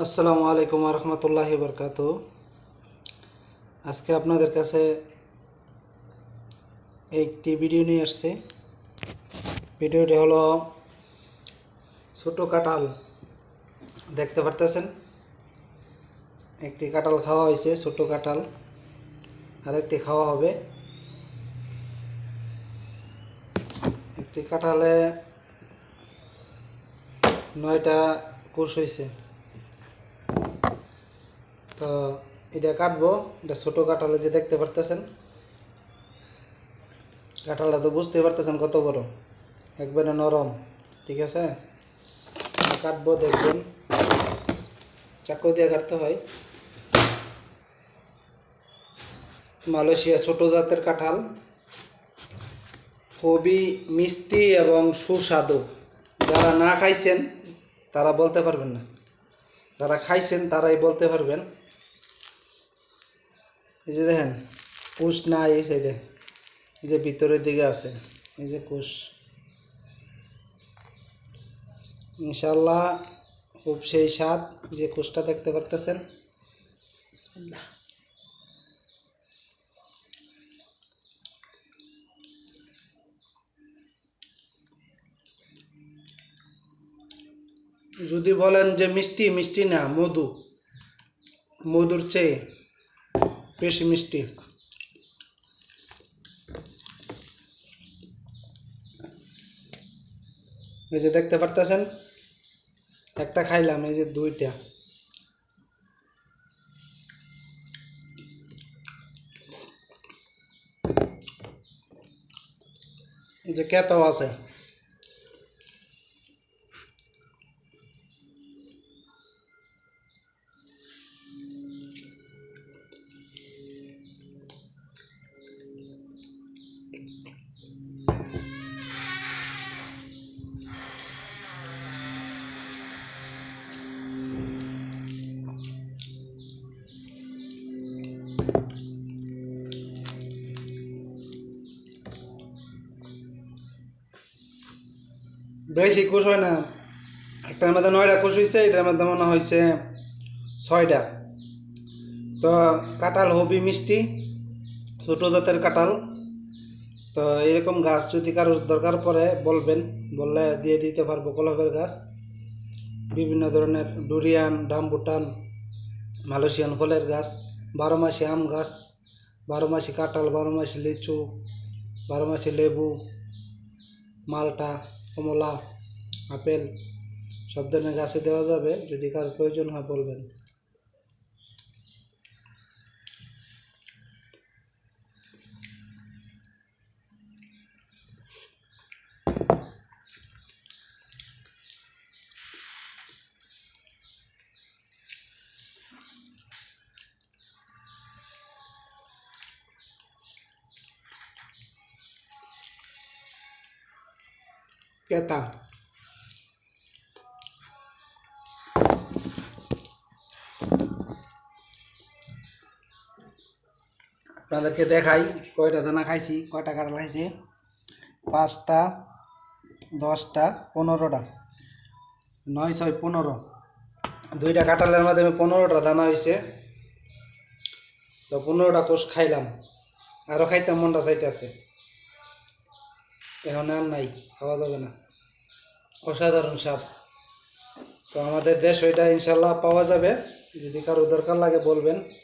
আসসালামু আলাইকুম রহমতুল্লাহি বরকাত। আজকে আপনাদের কাছে একটি ভিডিও নিয়ে আসছি। ভিডিওটি হলো ছোটো কাঁঠাল দেখতে পারতেছেন। একটি কাঁঠাল খাওয়া হয়েছে, ছোটো কাঁঠাল, আরেকটি খাওয়া হবে। একটি কাঁঠালে 9টা কোষ হয়েছে। তো এটা কাটবো। এটা ছোটো কাঁঠালে যে দেখতে পারতেছেন, কাঁঠালটা তো বুঝতে পারতেছেন কত বড়, একবারে নরম। ঠিক আছে, কাটবো, দেখবেন চাকু দিয়ে কাটতে হয়। মালয়েশিয়া ছোট জাতের কাঁঠাল, খুবই মিষ্টি এবং সুস্বাদু। যারা না খাইছেন তারা বলতে পারবেন না, যারা খাইছেন তারাই বলতে পারবেন। এই যে দেখেন, কুশ নাই এই সাইডে, এই যে ভিতরের দিকে আছে, এই যে কুশ। ইনশাল্লাহ খুব সেই স্বাদ। যে কুশটা দেখতে পারতেছেন, বিসমিল্লাহ। যদি বলেন যে মিষ্টি, মিষ্টি না, মধু, মধুর চেয়ে বেশি মিষ্টি। এই যে দেখতে পারতেছেন, একটা খাইলাম, এই যে দুইটা। যে কেতাও আছে। বেশি কুশ হয় না, একটার মধ্যে 9টা কুশ হয়েছে, এটার মধ্যে মনে হয়েছে 6টা। তো কাঁঠাল হবি মিষ্টি, ছোটো জাতের কাঁঠাল। তো এরকম গাছ যদি কারোর দরকার পড়ে বলবেন, বললে দিয়ে দিতে পারবো। কলমের গাছ, বিভিন্ন ধরনের ডুরিয়ান, রামবুটান, মালয়েশিয়ান ফলের গাছ, 12 মাসি আম গাছ, 12 মাসি কাঁঠাল, 12 মাসি লিচু, 12 মাসি লেবু, মালটা, কমলা, আপেল, সব ধরনের গাছে দেওয়া যাবে। যদি কারোর প্রয়োজন হয় বলবেন। ক্রেতা আপনাদেরকে দেখাই কয়টা দানা খাইছি, কয়টা কাঁঠাল খাইছি। 5টা, 10টা, 15টা, 9, 6, 15। 2টা কাঁঠালের মাধ্যমে 15টা দানা হয়েছে। তো 15টা কোষ খাইলাম, আরও খাইতাম, মনটা চাইতেছে, এখন আর নাই, খাওয়া যাবে না। অসাধারণ স্বাদ। তো আমাদের দেশ ওইটা ইনশাল্লাহ পাওয়া যাবে। যদি কারো দরকার লাগে বলবেন।